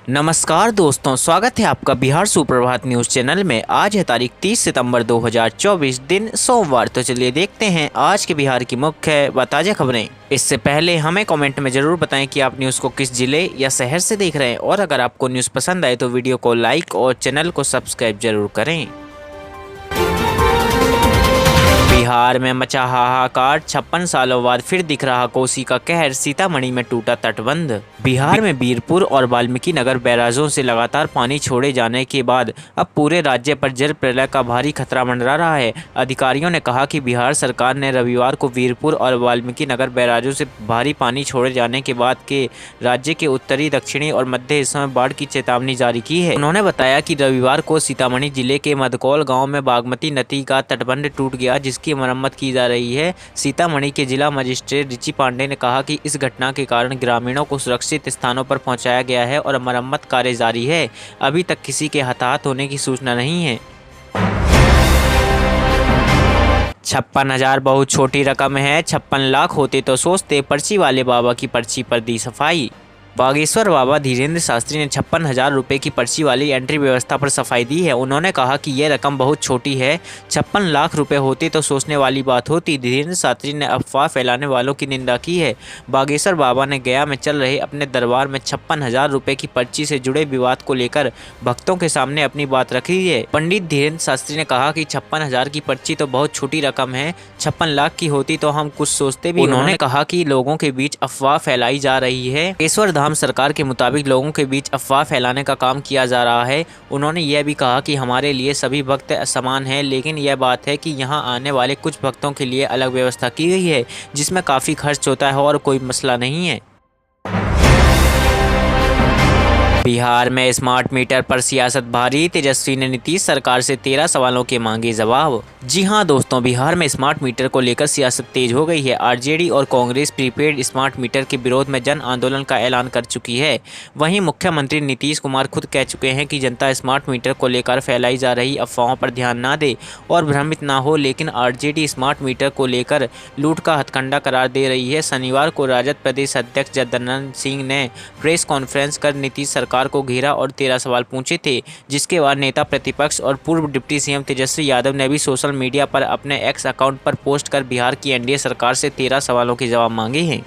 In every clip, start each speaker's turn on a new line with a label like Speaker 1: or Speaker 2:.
Speaker 1: नमस्कार दोस्तों, स्वागत है आपका बिहार सुप्रभात न्यूज़ चैनल में। आज है तारीख 30 सितंबर 2024, दिन सोमवार। तो चलिए देखते हैं आज के बिहार की मुख्य व ताज़ा खबरें। इससे पहले हमें कमेंट में ज़रूर बताएं कि आप न्यूज़ को किस जिले या शहर से देख रहे हैं, और अगर आपको न्यूज़ पसंद आए तो वीडियो को लाइक और चैनल को सब्सक्राइब जरूर करें। बिहार में मचा हाहाकार, 56 सालों बाद फिर दिख रहा कोसी का कहर, सीतामढ़ी में टूटा तटबंध। बिहार में बीरपुर और वाल्मीकि नगर बैराजों से लगातार पानी छोड़े जाने के बाद अब पूरे राज्य पर जल प्रलय का भारी खतरा मंडरा रहा है। अधिकारियों ने कहा कि बिहार सरकार ने रविवार को बीरपुर और वाल्मीकि नगर बैराजों से भारी पानी छोड़े जाने के बाद के राज्य के उत्तरी, दक्षिणी और मध्य हिस्सों में बाढ़ की चेतावनी जारी की है। उन्होंने बताया कि रविवार को सीतामढ़ी जिले के मदकौल गाँव में बागमती नदी का तटबंध टूट गया, जिसकी मरम्मत की जा रही है। सीतामढ़ी के जिला मजिस्ट्रेट रिची पांडे ने कहा कि इस घटना के कारण ग्रामीणों को सुरक्षित स्थानों पर पहुंचाया गया है और मरम्मत कार्य जारी है। अभी तक किसी के हताहत होने की सूचना नहीं है। 56,000 बहुत छोटी रकम है, 56 लाख होते तो सोचते, पर्ची वाले बाबा की पर्ची पर दी सफाई। बागेश्वर बाबा धीरेन्द्र शास्त्री ने 56,000 रुपये की पर्ची वाली एंट्री व्यवस्था पर सफाई दी है। उन्होंने कहा कि यह रकम बहुत छोटी है, 56 लाख रुपए होती तो सोचने वाली बात होती। धीरेन्द्र शास्त्री ने अफवाह फैलाने वालों की निंदा की है। बागेश्वर बाबा ने गया में चल रहे अपने दरबार में 56,000 रुपये की पर्ची से जुड़े विवाद को लेकर भक्तों के सामने अपनी बात रखी है। पंडित धीरेन्द्र शास्त्री ने कहा कि 56,000 की पर्ची तो बहुत छोटी रकम है, 56 लाख की होती तो हम कुछ सोचते भी। उन्होंने कहा कि लोगों के बीच अफवाह फैलाई जा रही है। बागेश्वर धाम सरकार के मुताबिक लोगों के बीच अफवाह फैलाने का काम किया जा रहा है। उन्होंने यह भी कहा कि हमारे लिए सभी भक्त समान हैं, लेकिन यह बात है कि यहां आने वाले कुछ भक्तों के लिए अलग व्यवस्था की गई है, जिसमें काफ़ी खर्च होता है और कोई मसला नहीं है। बिहार में स्मार्ट मीटर पर सियासत भारी, तेजस्वी ने नीतीश सरकार से 13 सवालों के मांगे जवाब। जी हां दोस्तों, बिहार में स्मार्ट मीटर को लेकर सियासत तेज हो गई है। आरजेडी और कांग्रेस प्रीपेड स्मार्ट मीटर के विरोध में जन आंदोलन का ऐलान कर चुकी है। वहीं मुख्यमंत्री नीतीश कुमार खुद कह चुके हैं कि जनता स्मार्ट मीटर को लेकर फैलाई जा रही अफवाहों पर ध्यान न दे और भ्रमित न हो, लेकिन आरजेडी स्मार्ट मीटर को लेकर लूट का हथकंडा करार दे रही है। शनिवार को राजद प्रदेश अध्यक्ष जगदानंद सिंह ने प्रेस कॉन्फ्रेंस कर नीतीश सरकार को घेरा और 13 सवाल पूछे थे, जिसके बाद नेता प्रतिपक्ष और पूर्व डिप्टी सीएम तेजस्वी यादव ने भी सोशल मीडिया पर अपने एक्स अकाउंट पर पोस्ट कर बिहार की एनडीए सरकार से 13 सवालों के जवाब मांगे हैं।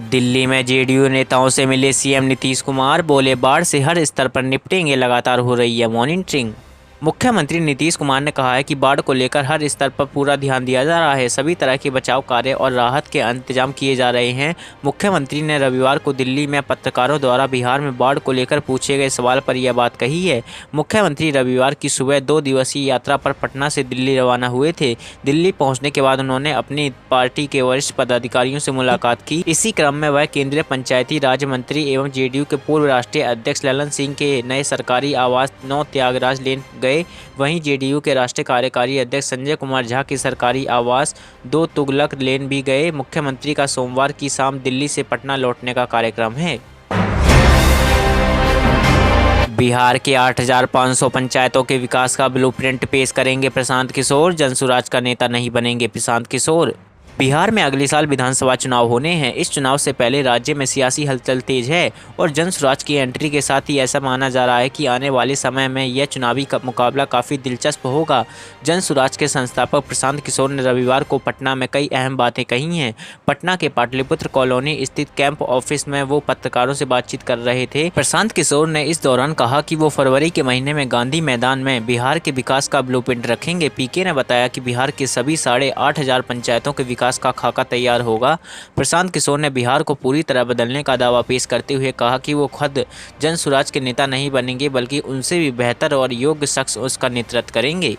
Speaker 1: दिल्ली में जेडीयू नेताओं से मिले सीएम नीतीश कुमार, बोले बाढ़ से हर स्तर पर निपटेंगे, लगातार हो रही है मॉनिटरिंग। मुख्यमंत्री नीतीश कुमार ने कहा है कि बाढ़ को लेकर हर स्तर पर पूरा ध्यान दिया जा रहा है, सभी तरह के बचाव कार्य और राहत के इंतजाम किए जा रहे हैं। मुख्यमंत्री ने रविवार को दिल्ली में पत्रकारों द्वारा बिहार में बाढ़ को लेकर पूछे गए सवाल पर यह बात कही है। मुख्यमंत्री रविवार की सुबह 2 दिवसीय यात्रा पर पटना से दिल्ली रवाना हुए थे। दिल्ली पहुंचने के बाद उन्होंने अपनी पार्टी के वरिष्ठ पदाधिकारियों से मुलाकात की। इसी क्रम में वह केंद्रीय पंचायती राज मंत्री एवं जेडीयू के पूर्व राष्ट्रीय अध्यक्ष ललन सिंह के नए सरकारी आवास 9 त्यागराज लेन गए। वहीं जेडीयू के राष्ट्रीय कार्यकारी अध्यक्ष संजय कुमार झा की सरकारी आवास 2 तुगलक लेन भी गए। मुख्यमंत्री का सोमवार की शाम दिल्ली से पटना लौटने का कार्यक्रम है। बिहार के 8,500 पंचायतों के विकास का ब्लूप्रिंट पेश करेंगे प्रशांत किशोर, जनसुराज का नेता नहीं बनेंगे प्रशांत किशोर। बिहार में अगले साल विधानसभा चुनाव होने हैं। इस चुनाव से पहले राज्य में सियासी हलचल तेज है और जनसुराज की एंट्री के साथ ही ऐसा माना जा रहा है कि आने वाले समय में यह चुनावी मुकाबला काफ़ी दिलचस्प होगा। जनसुराज के संस्थापक प्रशांत किशोर ने रविवार को पटना में कई अहम बातें कही हैं। पटना के पाटलिपुत्र कॉलोनी स्थित कैंप ऑफिस में वो पत्रकारों से बातचीत कर रहे थे। प्रशांत किशोर ने इस दौरान कहा कि वो फरवरी के महीने में गांधी मैदान में बिहार के विकास का ब्लूप्रिंट रखेंगे। पीके ने बताया कि बिहार के सभी 8,500 पंचायतों के विकास का खाका तैयार होगा। प्रशांत किशोर ने बिहार को पूरी तरह बदलने का दावा पेश करते हुए कहा कि वो खुद जनसुराज के नेता नहीं बनेंगे, बल्कि उनसे भी बेहतर और योग्य शख्स उसका नेतृत्व करेंगे।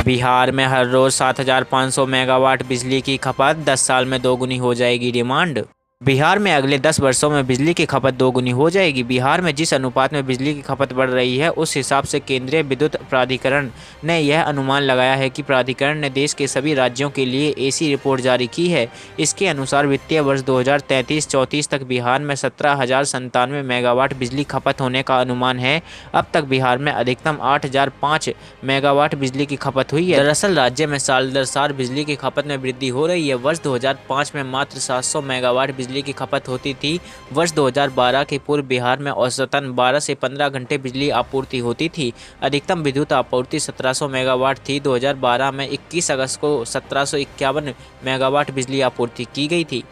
Speaker 1: बिहार में हर रोज 7,500 मेगावाट बिजली की खपत, 10 साल में दोगुनी हो जाएगी डिमांड। बिहार में अगले 10 वर्षों में बिजली की खपत दोगुनी हो जाएगी। बिहार में जिस अनुपात में बिजली की खपत बढ़ रही है, उस हिसाब से केंद्रीय विद्युत प्राधिकरण ने यह अनुमान लगाया है कि प्राधिकरण ने देश के सभी राज्यों के लिए ऐसी रिपोर्ट जारी की है। इसके अनुसार वित्तीय वर्ष 2033-34 तक बिहार में 17,097 मेगावाट बिजली खपत होने का अनुमान है। अब तक बिहार में अधिकतम 8,005 मेगावाट बिजली की खपत हुई है। दरअसल राज्य में साल दर साल बिजली की खपत में वृद्धि हो रही है। वर्ष 2005 में मात्र 700 मेगावाट बिजली बिजली की खपत होती थी। वर्ष 2012 के पूर्व बिहार में औसतन 12 से 15 घंटे बिजली आपूर्ति होती थी। अधिकतम विद्युत आपूर्ति 1700 मेगावाट थी। 2012 में 21 अगस्त को 1751 मेगावाट बिजली आपूर्ति की गई थी।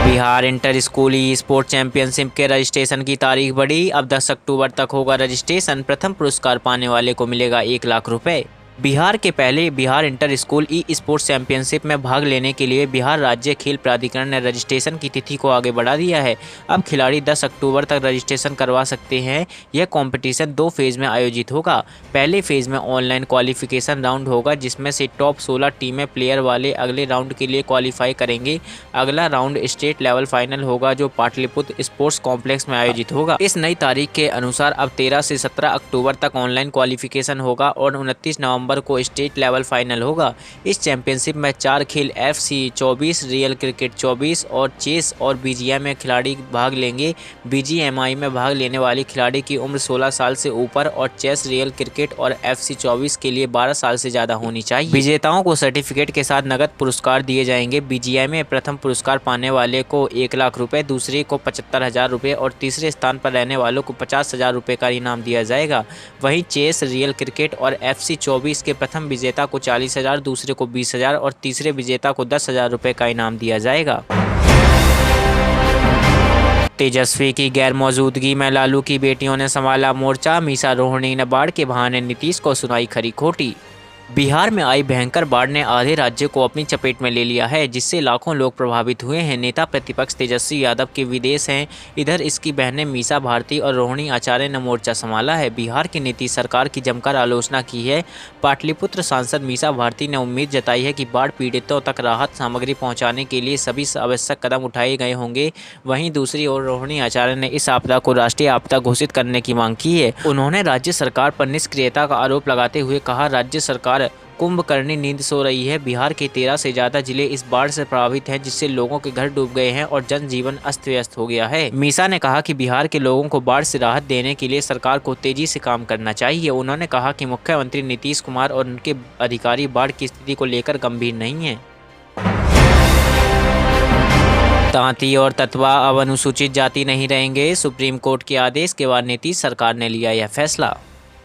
Speaker 1: बिहार इंटर स्कूल ई स्पोर्ट चैंपियनशिप के रजिस्ट्रेशन की तारीख बढ़ी। अब 10 अक्टूबर तक होगा रजिस्ट्रेशन। प्रथम पुरस्कार पाने वाले को मिलेगा 1 लाख रुपए। बिहार के पहले Bihar inter school e sports championship में भाग लेने के लिए बिहार राज्य खेल प्राधिकरण ने रजिस्ट्रेशन की तिथि को आगे बढ़ा दिया है। अब खिलाड़ी 10 अक्टूबर तक रजिस्ट्रेशन करवा सकते हैं। यह कंपटीशन 2 फेज में आयोजित होगा। पहले फेज में ऑनलाइन क्वालिफिकेशन राउंड होगा, जिसमें से टॉप 16 टीमें प्लेयर वाले अगले राउंड के लिए क्वालिफाई करेंगे। अगला राउंड स्टेट लेवल फाइनल होगा, जो पाटलिपुत्र स्पोर्ट्स कॉम्प्लेक्स में आयोजित होगा। इस नई तारीख के अनुसार अब 13 से 17 अक्टूबर तक ऑनलाइन क्वालिफिकेशन होगा और 29 नवंबर को स्टेट लेवल फाइनल होगा। इस चैंपियनशिप में 4 खेल FC 24, रियल क्रिकेट 24 और चेस और BGMI में खिलाड़ी भाग लेंगे। BGMI में भाग लेने वाले खिलाड़ी की उम्र 16 साल से ऊपर और चेस, रियल क्रिकेट और FC 24 के लिए 12 साल से ज़्यादा होनी चाहिए। विजेताओं को सर्टिफिकेट के साथ नगद पुरस्कार दिए जाएंगे। BGMI में प्रथम पुरस्कार पाने वाले को 1 लाख रुपये, दूसरे को 75,000 रुपये और तीसरे स्थान पर रहने वालों को 50,000 रुपये का इनाम दिया जाएगा। वहीं चेस, रियल क्रिकेट और FC 24 के प्रथम विजेता को 40,000, दूसरे को 20,000 और तीसरे विजेता को 10,000 रुपये का इनाम दिया जाएगा। तेजस्वी की गैर मौजूदगी में लालू की बेटियों ने संभाला मोर्चा। मीसा रोहिणी ने बाढ़ के बहाने नीतीश को सुनाई खरी खोटी। बिहार में आई भयंकर बाढ़ ने आधे राज्य को अपनी चपेट में ले लिया है, जिससे लाखों लोग प्रभावित हुए हैं। नेता प्रतिपक्ष तेजस्वी यादव के विदेश हैं। इधर इसकी बहनें मीसा भारती और रोहिणी आचार्य ने मोर्चा संभाला है। बिहार की नीतीश सरकार की जमकर आलोचना की है। पाटलिपुत्र सांसद मीसा भारती ने उम्मीद जताई है कि बाढ़ पीड़ितों तक राहत सामग्री पहुँचाने के लिए सभी आवश्यक कदम उठाए गए होंगे। वहीं दूसरी ओर रोहिणी आचार्य ने इस आपदा को राष्ट्रीय आपदा घोषित करने की मांग की है। उन्होंने राज्य सरकार पर निष्क्रियता का आरोप लगाते हुए कहा, राज्य सरकार कुंभकर्णी नींद सो रही है। बिहार के 13 से ज्यादा जिले इस बाढ़ से प्रभावित हैं, जिससे लोगों के घर डूब गए हैं और जनजीवन अस्त व्यस्त हो गया है। मीसा ने कहा कि बिहार के लोगों को बाढ़ से राहत देने के लिए सरकार को तेजी से काम करना चाहिए। उन्होंने कहा कि मुख्यमंत्री नीतीश कुमार और उनके अधिकारी बाढ़ की स्थिति को लेकर गंभीर नहीं हैं। तांती और ततवा अब अनुसूचित जाति नहीं रहेंगे। सुप्रीम कोर्ट के आदेश के बाद नीतीश सरकार ने लिया यह फैसला।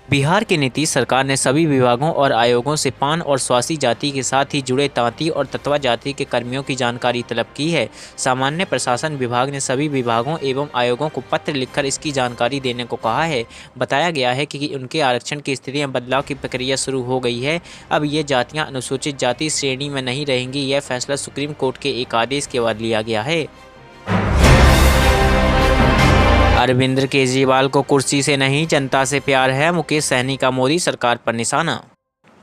Speaker 1: बिहार की नीतीश सरकार ने सभी विभागों और आयोगों से पान और स्वासी जाति के साथ ही जुड़े तांती और ततवा जाति के कर्मियों की जानकारी तलब की है। सामान्य प्रशासन विभाग ने सभी विभागों एवं आयोगों को पत्र लिखकर इसकी जानकारी देने को कहा है। बताया गया है कि उनके आरक्षण की स्थिति में बदलाव की प्रक्रिया शुरू हो गई है। अब ये जातियाँ अनुसूचित जाति श्रेणी में नहीं रहेंगी। यह फैसला सुप्रीम कोर्ट के एक आदेश के बाद लिया गया है। अरविंद केजरीवाल को कुर्सी से नहीं जनता से प्यार है। मुकेश सहनी का मोदी सरकार पर निशाना।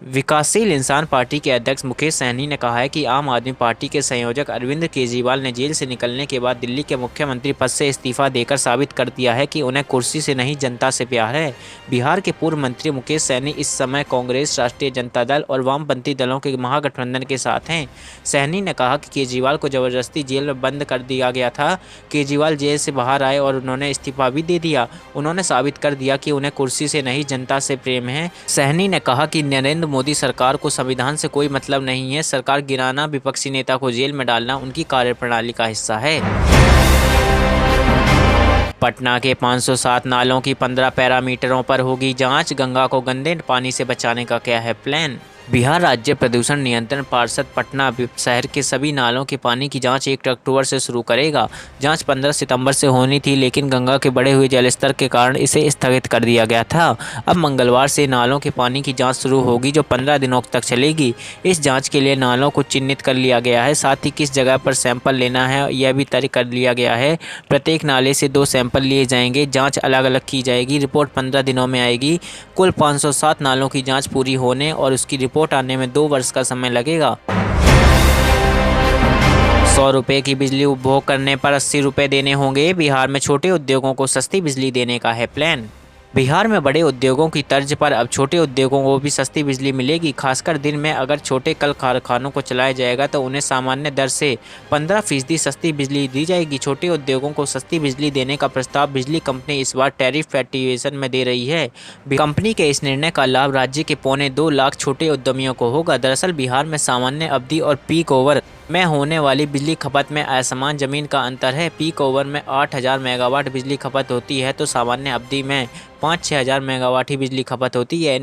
Speaker 1: विकासशील इंसान पार्टी के अध्यक्ष मुकेश सहनी ने कहा है कि आम आदमी पार्टी के संयोजक अरविंद केजरीवाल ने जेल से निकलने के बाद दिल्ली के मुख्यमंत्री पद से इस्तीफा देकर साबित कर दिया है कि उन्हें कुर्सी से नहीं जनता से प्यार है। बिहार के पूर्व मंत्री मुकेश सहनी इस समय कांग्रेस, राष्ट्रीय जनता दल और वामपंथी दलों के महागठबंधन के साथ हैं। सहनी ने कहा कि केजरीवाल को जबरदस्ती जेल में बंद कर दिया गया था। केजरीवाल जेल से बाहर आए और उन्होंने इस्तीफा भी दे दिया। उन्होंने साबित कर दिया कि उन्हें कुर्सी से नहीं जनता से प्रेम है। सहनी ने कहा कि नरेंद्र मोदी सरकार को संविधान से कोई मतलब नहीं है। सरकार गिराना, विपक्षी नेता को जेल में डालना उनकी कार्यप्रणाली का हिस्सा है। पटना के 507 नालों की 15 पैरामीटरों पर होगी जांच। गंगा को गंदे पानी से बचाने का क्या है प्लान। बिहार राज्य प्रदूषण नियंत्रण पार्षद पटना शहर के सभी नालों के पानी की जांच 1 अक्टूबर से शुरू करेगा। जांच 15 सितंबर से होनी थी, लेकिन गंगा के बढ़े हुए जलस्तर के कारण इसे स्थगित कर दिया गया था। अब मंगलवार से नालों के पानी की जांच शुरू होगी, जो 15 दिनों तक चलेगी। इस जांच के लिए नालों को चिन्हित कर लिया गया है। साथ ही किस जगह पर सैंपल लेना है यह भी तय कर लिया गया है। प्रत्येक नाले से 2 सैंपल लिए जाएंगे। जाँच अलग अलग की जाएगी। रिपोर्ट 15 दिनों में आएगी। कुल 507 नालों की जाँच पूरी होने और उसकी रिपोर्ट आने में 2 वर्ष का समय लगेगा। 100 रुपये की बिजली उपभोग करने पर 80 रुपये देने होंगे। बिहार में छोटे उद्योगों को सस्ती बिजली देने का है प्लान। बिहार में बड़े उद्योगों की तर्ज पर अब छोटे उद्योगों को भी सस्ती बिजली मिलेगी। खासकर दिन में अगर छोटे कल कारखानों को चलाया जाएगा तो उन्हें सामान्य दर से 15% सस्ती बिजली दी जाएगी। छोटे उद्योगों को सस्ती बिजली देने का प्रस्ताव बिजली कंपनी इस बार टैरिफ एक्टिवेशन में दे रही है। कंपनी के इस निर्णय का लाभ राज्य के 2.25 लाख छोटे उद्यमियों को होगा। दरअसल बिहार में सामान्य अवधि और पीक ओवर में होने वाली बिजली खपत में आसमान जमीन का अंतर है। पीक ओवर में 8000 मेगावाट बिजली खपत होती है तो सामान्य अवधि में 5-6 हज़ार मेगावाट ही बिजली खपत होती है।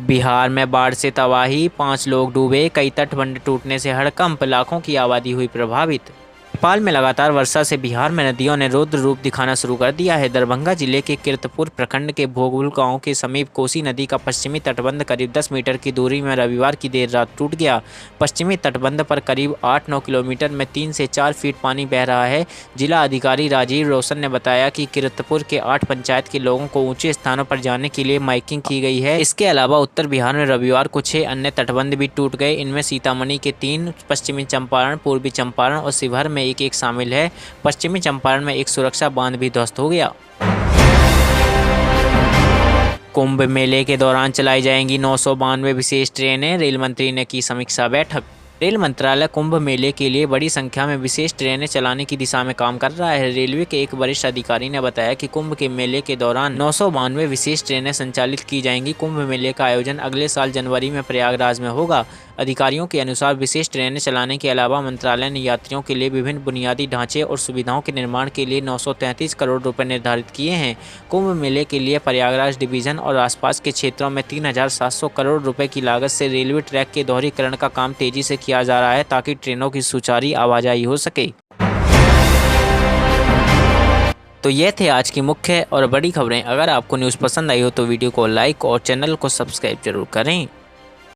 Speaker 1: बिहार में बाढ़ से तबाही, 5 लोग डूबे, कई तटबंध टूटने से हड़कंप, लाखों की आबादी हुई प्रभावित। नेपाल में लगातार वर्षा से बिहार में नदियों ने रौद्र रूप दिखाना शुरू कर दिया है। दरभंगा जिले के कीर्तपुर प्रखंड के भोगुल गांव के समीप कोसी नदी का पश्चिमी तटबंध करीब 10 मीटर की दूरी में रविवार की देर रात टूट गया। पश्चिमी तटबंध पर करीब 8-9 किलोमीटर में 3 से 4 फीट पानी बह रहा है। जिला अधिकारी राजीव रोशन ने बताया कि कीर्तपुर के 8 पंचायत के लोगों को ऊंचे स्थानों पर जाने के लिए माइकिंग की गई है। इसके अलावा उत्तर बिहार में रविवार को 6 अन्य तटबंध भी टूट गए। इनमें सीतामढ़ी के 3, पश्चिमी चंपारण, पूर्वी चंपारण और शिवहर में एक शामिल है। पश्चिमी चंपारण में एक सुरक्षा बांध भी ध्वस्त हो गया। कुंभ मेले के दौरान चलाई जाएंगी 992 विशेष ट्रेनें, रेल मंत्री ने की समीक्षा बैठक। रेल मंत्रालय कुंभ मेले के लिए बड़ी संख्या में विशेष ट्रेनें चलाने की दिशा में काम कर रहा है। रेलवे के एक वरिष्ठ अधिकारी ने बताया कि कुंभ के मेले के दौरान 992 विशेष ट्रेनें संचालित की जाएंगी। कुंभ मेले का आयोजन अगले साल जनवरी में प्रयागराज में होगा। अधिकारियों के अनुसार विशेष ट्रेनें चलाने के अलावा मंत्रालय ने यात्रियों के लिए विभिन्न बुनियादी ढांचे और सुविधाओं के निर्माण के लिए 933 करोड़ रुपए निर्धारित किए हैं। कुंभ मेले के लिए प्रयागराज डिवीजन और आसपास के क्षेत्रों में 3700 करोड़ रुपए की लागत से रेलवे ट्रैक के दोहरीकरण का काम तेजी से किया जा रहा है ताकि ट्रेनों की सुचारू आवाजाही हो सके। तो ये थे आज की मुख्य और बड़ी खबरें। अगर आपको न्यूज़ पसंद आई हो तो वीडियो को लाइक और चैनल को सब्सक्राइब जरूर करें।